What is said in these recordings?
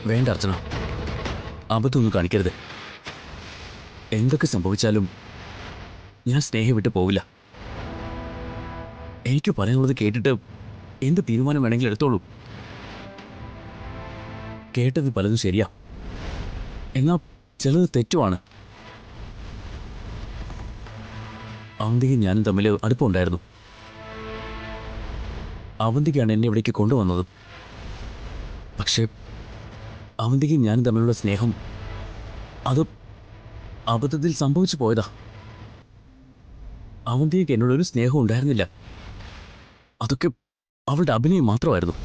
വേണ്ട അർച്ചന, അബദ്ധമൊന്നും കാണിക്കരുത്. എന്തൊക്കെ സംഭവിച്ചാലും ഞാൻ സ്നേഹം വിട്ട് പോവില്ല. എനിക്ക് പറയാനുള്ളത് കേട്ടിട്ട് എന്ത് തീരുമാനം വേണമെങ്കിലും എടുത്തോളൂ. കേട്ടത് പലതും ശരിയാ, എന്നാൽ ചിലത് തെറ്റുമാണ്. അവന്തികയും ഞാനും തമ്മിൽ അടുപ്പമുണ്ടായിരുന്നു. അവന്തികയാണ് എന്നെ ഇവിടേക്ക് കൊണ്ടുവന്നത്. പക്ഷേ അവന്തികയും ഞാനും തമ്മിലുള്ള സ്നേഹം അത് അബദ്ധത്തിൽ സംഭവിച്ചു പോയതാ. അവന്തികയ്ക്ക് എന്നോടൊരു സ്നേഹം ഉണ്ടായിരുന്നില്ല. അതൊക്കെ അവളുടെ അഭിനയം മാത്രമായിരുന്നു.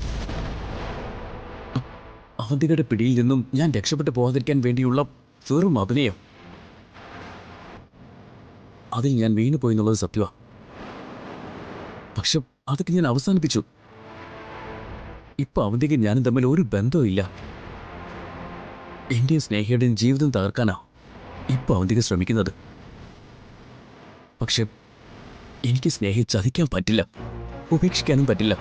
അവന്തികയുടെ പിടിയിൽ നിന്നും ഞാൻ രക്ഷപ്പെട്ടു പോകാതിരിക്കാൻ വേണ്ടിയുള്ള വെറും അഭിനയം. അതിൽ ഞാൻ വീണുപോയി എന്നുള്ളത് സത്യമാണ്. പക്ഷെ അതൊക്കെ ഞാൻ അവസാനിപ്പിച്ചു. ഇപ്പൊ അവന്തികയും ഞാനും തമ്മിൽ ഒരു ബന്ധവുമില്ല. എന്റെയും സ്നേഹയുടെയും ജീവിതം തകർക്കാനാ ഇപ്പൊ അവന്തിക ശ്രമിക്കുന്നത്. പക്ഷെ എനിക്ക് സ്നേഹയെ ചതിക്കാൻ പറ്റില്ല, ഉപേക്ഷിക്കാനും പറ്റില്ല.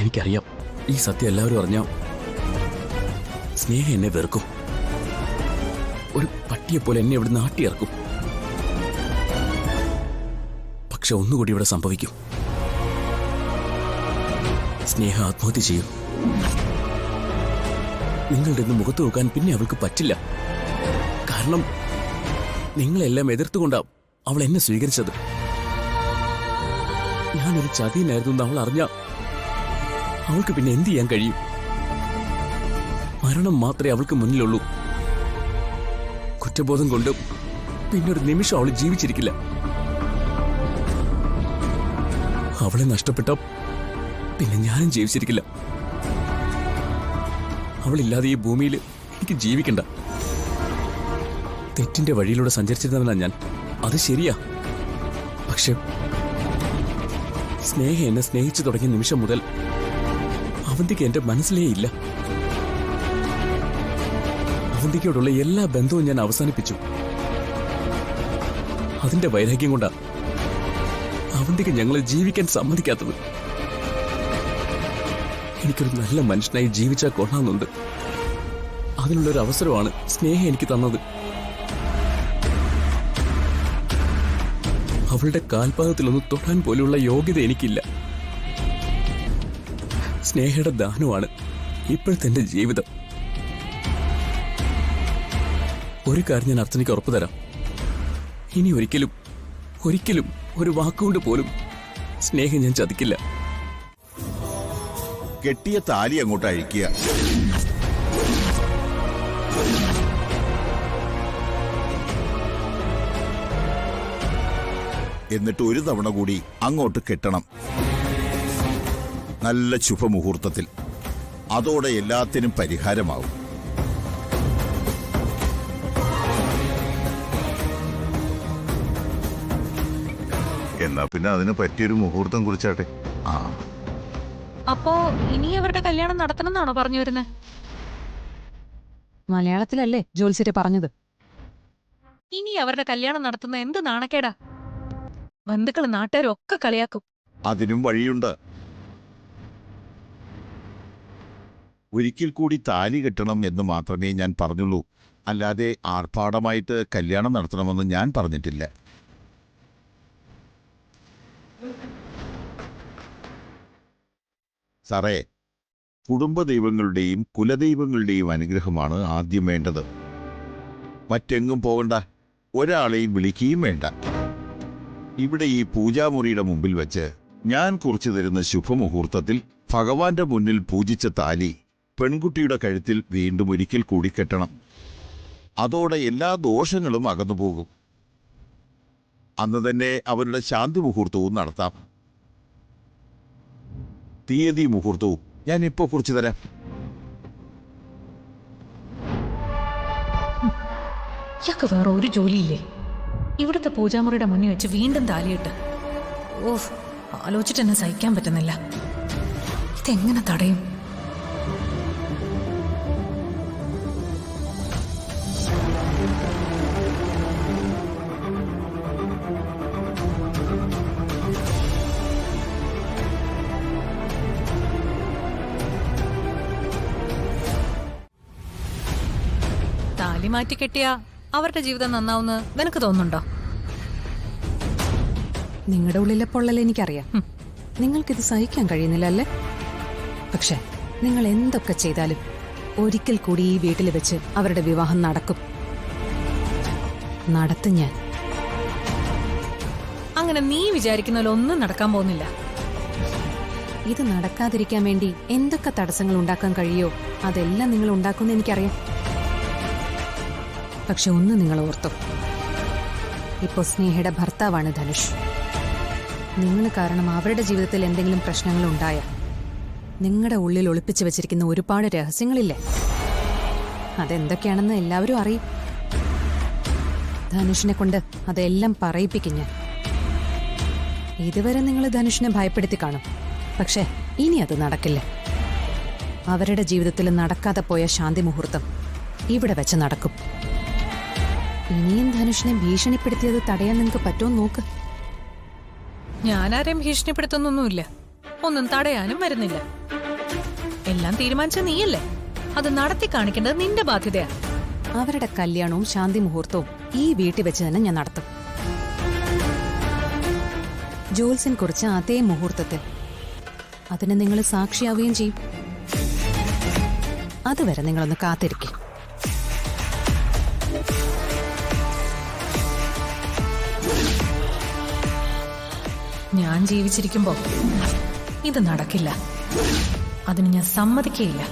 എനിക്കറിയാം, ഈ സത്യം എല്ലാവരും അറിഞ്ഞാൽ സ്നേഹ എന്നെ വെറുക്കും. ഒരു പട്ടിയെപ്പോലെ എന്നെ ഇവിടെ നാട്ടിയിറക്കും. പക്ഷെ ഒന്നുകൂടി ഇവിടെ സംഭവിക്കും. സ്നേഹ ആത്മഹത്യ ചെയ്യും. നിങ്ങളുടെ ഇന്ന് മുഖത്ത് നോക്കാൻ പിന്നെ അവൾക്ക് പറ്റില്ല. കാരണം നിങ്ങളെല്ലാം എതിർത്തുകൊണ്ടാ അവൾ എന്നെ സ്വീകരിച്ചത്. ഞാനൊരു ചതിയനായിരുന്നു എന്ന് അവൾ അറിഞ്ഞ അവൾക്ക് പിന്നെ എന്ത് ചെയ്യാൻ കഴിയും? മരണം മാത്രമേ അവൾക്ക് മുന്നിലുള്ളൂ. കുറ്റബോധം കൊണ്ട് പിന്നൊരു നിമിഷം അവൾ ജീവിച്ചിരിക്കില്ല. അവളെ നഷ്ടപ്പെട്ട പിന്നെ ഞാനും ജീവിച്ചിരിക്കില്ല. അവളില്ലാതെ ഈ ഭൂമിയിൽ എനിക്ക് ജീവിക്കണ്ട. തെറ്റിന്റെ വഴിയിലൂടെ സഞ്ചരിച്ചിരുന്നവനാ ഞാൻ, അത് ശരിയാ. പക്ഷെ സ്നേഹ എന്നെ സ്നേഹിച്ചു തുടങ്ങിയ നിമിഷം മുതൽ അവന്തിക്ക് എന്റെ മനസ്സിലേ ഇല്ല. അവന്തിക്കോടുള്ള എല്ലാ ബന്ധവും ഞാൻ അവസാനിപ്പിച്ചു. അതിന്റെ വൈരാഗ്യം കൊണ്ടാ അവന്തിക്ക് ഞങ്ങളെ ജീവിക്കാൻ സമ്മതിക്കാത്തത്. എനിക്കൊരു നല്ല മനുഷ്യനായി ജീവിച്ചാൽ കൊള്ളാമെന്നുണ്ട്. അതിനുള്ളൊരു അവസരമാണ് സ്നേഹ എനിക്ക് തന്നത്. അവളുടെ കാൽപാദത്തിലൊന്ന് തൊടാൻ പോലുള്ള യോഗ്യത എനിക്കില്ല. സ്നേഹയുടെ ദാനമാണ് ഇപ്പോഴത്തെ എന്റെ ജീവിതം. ഒരു കാര്യം ഞാൻ അർച്ചനയ്ക്ക് ഉറപ്പു തരാം, ഇനി ഒരിക്കലും ഒരിക്കലും ഒരു വാക്കുകൊണ്ട് പോലും സ്നേഹം ഞാൻ ചതിക്കില്ല. കെട്ടിയ താലി അങ്ങോട്ട് അഴിക്കുക. എന്നിട്ട് ഒരു തവണ കൂടി അങ്ങോട്ട് കെട്ടണം, നല്ല ശുഭമുഹൂർത്തത്തിൽ. അതോടെ എല്ലാത്തിനും പരിഹാരമാവും. എന്നാ പിന്നെ അതിന് പറ്റിയൊരു മുഹൂർത്തം കുറിച്ചാട്ടെ. ആ, അപ്പോ ഇനി അവരുടെ കല്യാണം നടത്തണമെന്നാണോ പറഞ്ഞു വരുന്നത്? മലയാളത്തിലല്ലേ ജോത്സ്യരെ പറഞ്ഞത്? ഇനി അവരുടെ കല്യാണം നടത്തുന്ന എന്ത് നാണക്കേടാ! ബന്ധുക്കളും നാട്ടുകാരും ഒക്കെ കളിയാക്കും. അതിനും വഴിയുണ്ട്. ഒരിക്കൽ കൂടി താലി കെട്ടണം എന്ന് മാത്രമേ ഞാൻ പറഞ്ഞുള്ളൂ. അല്ലാതെ ആർഭാടമായിട്ട് കല്യാണം നടത്തണമെന്ന് ഞാൻ പറഞ്ഞിട്ടില്ല. സാറേ, കുടുംബദൈവങ്ങളുടെയും കുലദൈവങ്ങളുടെയും അനുഗ്രഹമാണ് ആദ്യം വേണ്ടത്. മറ്റെങ്ങും പോകണ്ട, ഒരാളെയും വിളിക്കുകയും വേണ്ട. ഇവിടെ ഈ പൂജാമുറിയുടെ മുമ്പിൽ വെച്ച് ഞാൻ കുറിച്ചു തരുന്ന ശുഭമുഹൂർത്തത്തിൽ ഭഗവാന്റെ മുന്നിൽ പൂജിച്ച താലി പെൺകുട്ടിയുടെ കഴുത്തിൽ വീണ്ടും ഒരിക്കൽ കൂടി കെട്ടണം. അതോടെ എല്ലാ ദോഷങ്ങളും അകന്നുപോകും. അന്ന് തന്നെ അവരുടെ ശാന്തി മുഹൂർത്തവും നടത്താം. തീയതി മുഹൂർത്തവും ഞാൻ ഇപ്പോൾ കുറിച്ചു തരാം. ഇയാൾക്ക് വേറെ ഒരു ജോലിയില്ലേ? ഇവിടുത്തെ പൂജാമുറിയുടെ മുന്നിൽ വെച്ച് വീണ്ടും താലിയിട്ട്. ഓഹ്, ആലോചിച്ചിട്ട് എന്നെ സഹിക്കാൻ പറ്റുന്നില്ല. ഇതെങ്ങനെ തടയും? താലി മാറ്റി കെട്ടിയാ അവരുടെ ജീവിതം നന്നാവുന്ന് നിനക്ക് തോന്നുന്നുണ്ടോ? നിങ്ങളുടെ ഉള്ളിലെ പൊള്ളൽ എനിക്കറിയാം. നിങ്ങൾക്കിത് സഹിക്കാൻ കഴിയുന്നില്ല അല്ലേ? പക്ഷെ നിങ്ങൾ എന്തൊക്കെ ചെയ്താലും ഒരിക്കൽ കൂടി ഈ വീട്ടിൽ വെച്ച് അവരുടെ വിവാഹം നടക്കും. നടത്തും ഞാൻ. അങ്ങനെ നീ വിചാരിക്കുന്ന പോലെ ഒന്നും നടക്കാൻ പോകുന്നില്ല. ഇത് നടക്കാതിരിക്കാൻ വേണ്ടി എന്തൊക്കെ തടസ്സങ്ങൾ ഉണ്ടാക്കാൻ കഴിയോ അതെല്ലാം നിങ്ങൾ ഉണ്ടാക്കുമെന്ന് എനിക്കറിയാം. പക്ഷെ ഒന്ന് നിങ്ങൾ ഓർത്തു, ഇപ്പോ സ്നേഹയുടെ ഭർത്താവാണ് ധനുഷ്. നിങ്ങൾ കാരണം അവരുടെ ജീവിതത്തിൽ എന്തെങ്കിലും പ്രശ്നങ്ങൾ ഉണ്ടായ നിങ്ങളുടെ ഉള്ളിൽ ഒളിപ്പിച്ചു വെച്ചിരിക്കുന്ന ഒരുപാട് രഹസ്യങ്ങളില്ലേ? അതെന്തൊക്കെയാണെന്ന് എല്ലാവരും അറിയും. ധനുഷിനെ കൊണ്ട് അതെല്ലാം പറയിപ്പിക്കും ഞാൻ. ഇതുവരെ നിങ്ങൾ ധനുഷിനെ ഭയപ്പെടുത്തി കാണും. പക്ഷെ ഇനി അത് നടക്കില്ല. അവരുടെ ജീവിതത്തിൽ നടക്കാതെ പോയ ശാന്തി മുഹൂർത്തം ഇവിടെ വെച്ച് നടക്കും. ഇനിയും ധനുഷിനെ ഭീഷണിപ്പെടുത്തിയത് തടയാൻ നിങ്ങൾക്ക് പറ്റുമോ നോക്ക്. ഞാനാരെയും ഭീഷണിപ്പെടുത്തുന്നൊന്നുമില്ല, ഒന്നും തടയാനും വരുന്നില്ല. എല്ലാം തീരുമാനിച്ച നീയല്ലേ, അത് നടത്തി കാണിക്കേണ്ടത് നിന്റെ ബാധ്യതയാ. അവരുടെ കല്യാണവും ശാന്തി മുഹൂർത്തവും ഈ വീട്ടിൽ വെച്ച് തന്നെ ഞാൻ നടത്തും. ജോത്സ്യൻ കുറിച്ച അതേ മുഹൂർത്തത്തിൽ. അതിന് നിങ്ങൾ സാക്ഷിയാവുകയും ചെയ്യും. അതുവരെ നിങ്ങളൊന്ന് കാത്തിരിക്കും. ഞാൻ ജീവിച്ചിരിക്കുമ്പോ ഇത് നടക്കില്ല. അതിന് ഞാൻ സമ്മതിക്കുകയില്ല.